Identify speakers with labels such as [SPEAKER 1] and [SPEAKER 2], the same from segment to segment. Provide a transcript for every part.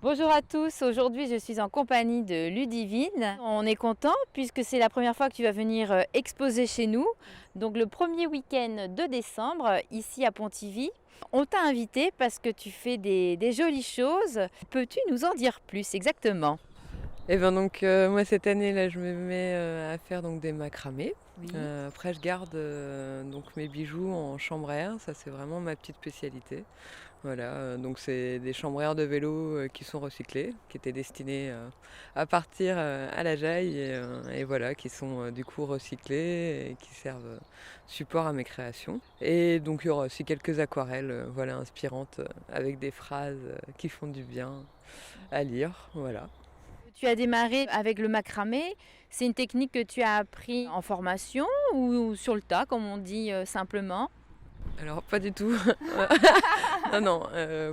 [SPEAKER 1] Bonjour à tous, aujourd'hui je suis en compagnie de Ludivine. On est content puisque c'est la première fois que tu vas venir exposer chez nous. Donc le premier week-end de décembre, ici à Pontivy. On t'a invité parce que tu fais des jolies choses. Peux-tu nous en dire plus exactement?
[SPEAKER 2] Moi cette année là je me mets à faire donc des macramés.
[SPEAKER 1] Oui.
[SPEAKER 2] Après je garde donc mes bijoux en chambre à air, ça c'est vraiment ma petite spécialité. Voilà, donc c'est des chambres à air de vélo qui sont recyclées, qui étaient destinées à partir à la Jaille et voilà, qui sont du coup recyclées et qui servent support à mes créations. Et donc il y aura aussi quelques aquarelles voilà, inspirantes avec des phrases qui font du bien à lire. Voilà.
[SPEAKER 1] Tu as démarré avec le macramé. C'est une technique que tu as appris en formation ou sur le tas, comme on dit simplement?
[SPEAKER 2] Alors pas du tout. Non, non,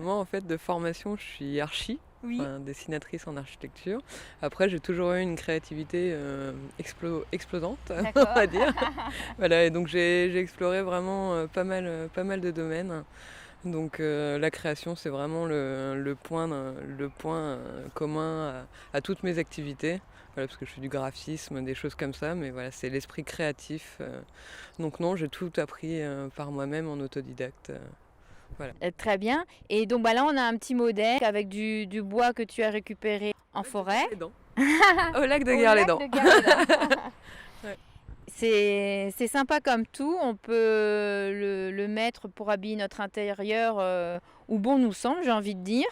[SPEAKER 2] moi en fait de formation je suis archi,
[SPEAKER 1] Oui.
[SPEAKER 2] enfin, dessinatrice en architecture. Après j'ai toujours eu une créativité explosante, on
[SPEAKER 1] D'accord.
[SPEAKER 2] va dire. Voilà, et donc j'ai exploré vraiment pas mal de domaines. Donc la création c'est vraiment le point commun à toutes mes activités. Voilà, parce que je fais du graphisme, des choses comme ça, mais voilà, c'est l'esprit créatif. Donc non, j'ai tout appris par moi-même en autodidacte. Voilà.
[SPEAKER 1] Très bien. Et donc bah là, on a un petit modèle avec du bois que tu as récupéré en
[SPEAKER 2] Au lac de
[SPEAKER 1] forêt.
[SPEAKER 2] Guerre-les-Dents. Au lac de
[SPEAKER 1] Au lac
[SPEAKER 2] Guerre-les-Dents.
[SPEAKER 1] de Gardelin.
[SPEAKER 2] Ouais.
[SPEAKER 1] C'est sympa comme tout. On peut le mettre pour habiller notre intérieur où bon nous semble, j'ai envie de dire.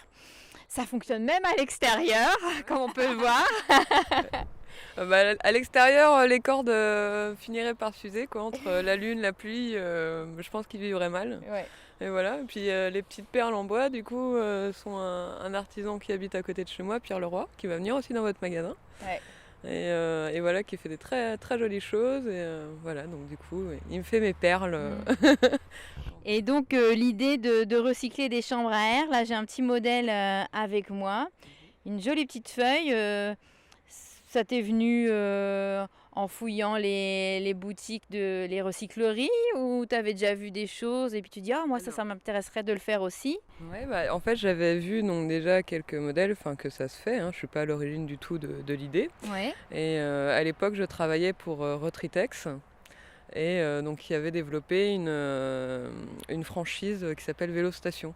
[SPEAKER 1] Ça fonctionne même à l'extérieur, comme on peut le voir.
[SPEAKER 2] À l'extérieur, les cordes finiraient par s'user quoi, entre la lune, la pluie. Je pense qu'ils vivraient mal.
[SPEAKER 1] Ouais.
[SPEAKER 2] Et voilà. Et puis les petites perles en bois, du coup, sont un artisan qui habite à côté de chez moi, Pierre Leroy, qui va venir aussi dans votre magasin.
[SPEAKER 1] Ouais.
[SPEAKER 2] Et voilà, qui fait des très très jolies choses. Et voilà, donc du coup, il me fait mes perles.
[SPEAKER 1] Et donc l'idée de recycler des chambres à air, là j'ai un petit modèle avec moi, une jolie petite feuille. Ça t'est venu en fouillant les boutiques les recycleries ou t'avais déjà vu des choses et puis tu dis ah moi
[SPEAKER 2] Alors,
[SPEAKER 1] ça m'intéresserait de le faire aussi.
[SPEAKER 2] ouais, en fait, j'avais vu donc déjà quelques modèles, enfin que ça se fait. Hein, je suis pas à l'origine du tout de l'idée.
[SPEAKER 1] Ouais.
[SPEAKER 2] Et à l'époque, je travaillais pour Retritex. Et donc, il y avait développé une franchise qui s'appelle Vélo Station.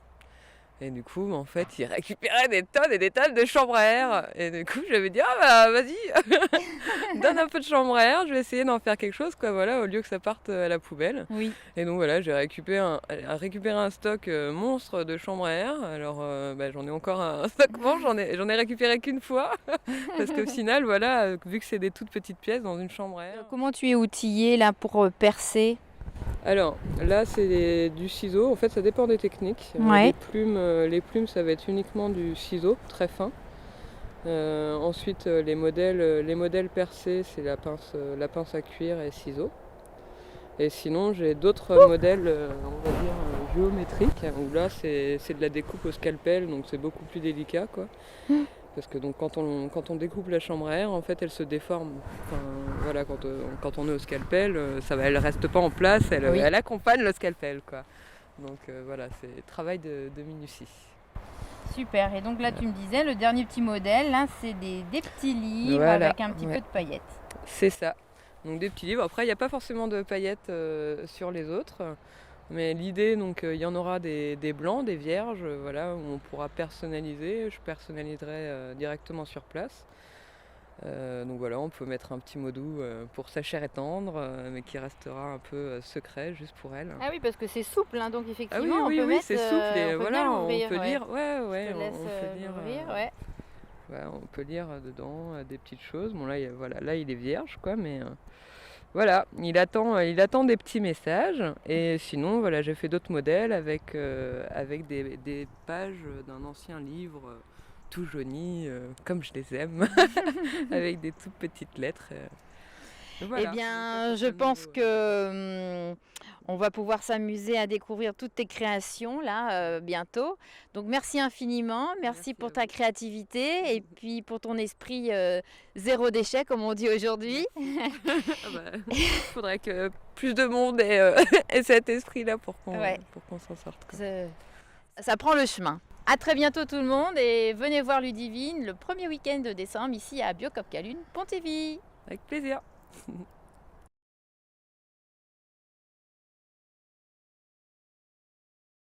[SPEAKER 2] Et du coup, en fait, ils récupéraient des tonnes et des tonnes de chambres à air. Et du coup, j'avais dit, ah bah vas-y, donne un peu de chambre à air, je vais essayer d'en faire quelque chose, quoi, voilà, au lieu que ça parte à la poubelle.
[SPEAKER 1] Oui.
[SPEAKER 2] Et donc voilà, j'ai récupéré un stock monstre de chambres à air. Alors, j'en ai encore un stock monstre, j'en ai récupéré qu'une fois. Parce qu'au final, voilà, vu que c'est des toutes petites pièces dans une chambre à air.
[SPEAKER 1] Comment tu es outillée là pour percer?
[SPEAKER 2] Alors là, c'est du ciseau. En fait, ça dépend des techniques.
[SPEAKER 1] Ouais.
[SPEAKER 2] Les plumes, ça va être uniquement du ciseau, très fin. Ensuite, les modèles percés, c'est la pince à cuir et ciseaux. Et sinon, j'ai d'autres modèles, on va dire, géométriques, où là, c'est de la découpe au scalpel, donc c'est beaucoup plus délicat, quoi. Parce que donc, quand on découpe la chambre à air, en fait, elle se déforme. Enfin, voilà, quand on est au scalpel, elle reste pas en place,
[SPEAKER 1] Oui.
[SPEAKER 2] elle accompagne le scalpel, quoi. Donc voilà, c'est travail de minutie.
[SPEAKER 1] Super. Et donc là tu me disais le dernier petit modèle, là c'est des petits livres
[SPEAKER 2] Voilà,
[SPEAKER 1] avec un petit
[SPEAKER 2] ouais,
[SPEAKER 1] peu de paillettes.
[SPEAKER 2] c'est ça. Donc des petits livres. Après, il n'y a pas forcément de paillettes sur les autres. Mais l'idée, donc, il y en aura des blancs, des vierges, voilà, où on pourra personnaliser. Je personnaliserai directement sur place. Donc voilà, on peut mettre un petit mot doux pour sa chère et tendre, mais qui restera un peu secret juste pour elle.
[SPEAKER 1] Ah oui, parce que c'est souple, hein, donc
[SPEAKER 2] Ah oui,
[SPEAKER 1] effectivement, on
[SPEAKER 2] oui,
[SPEAKER 1] peut
[SPEAKER 2] oui,
[SPEAKER 1] mettre,
[SPEAKER 2] c'est souple et
[SPEAKER 1] on peut bien
[SPEAKER 2] voilà, on
[SPEAKER 1] l'ouvrir,
[SPEAKER 2] peut
[SPEAKER 1] ouais.
[SPEAKER 2] lire, ouais,
[SPEAKER 1] Je
[SPEAKER 2] ouais,
[SPEAKER 1] te laisse
[SPEAKER 2] on peut lire,
[SPEAKER 1] l'ouvrir, ouais.
[SPEAKER 2] ouais, on peut lire dedans des petites choses. Bon là, voilà, là il est vierge, quoi, mais voilà, il attend des petits messages. Et sinon, voilà, j'ai fait d'autres modèles avec des pages d'un ancien livre tout jauni, comme je les aime, avec des toutes petites lettres.
[SPEAKER 1] Eh
[SPEAKER 2] Voilà.
[SPEAKER 1] bien,
[SPEAKER 2] Donc ça,
[SPEAKER 1] je
[SPEAKER 2] c'est très
[SPEAKER 1] pense
[SPEAKER 2] nouveau.
[SPEAKER 1] que on va pouvoir s'amuser à découvrir toutes tes créations là bientôt. Donc merci infiniment, merci
[SPEAKER 2] Merci
[SPEAKER 1] pour
[SPEAKER 2] à
[SPEAKER 1] ta
[SPEAKER 2] vous.
[SPEAKER 1] créativité et puis pour ton esprit zéro déchet comme on dit aujourd'hui.
[SPEAKER 2] Ah bah, faudrait que plus de monde ait, ait cet esprit-là
[SPEAKER 1] Ouais,
[SPEAKER 2] pour qu'on s'en sorte, quoi.
[SPEAKER 1] ça prend le chemin. À très bientôt tout le monde et venez voir Ludivine le premier week-end de décembre ici à Biocop Calune, Pontivy.
[SPEAKER 2] Avec plaisir.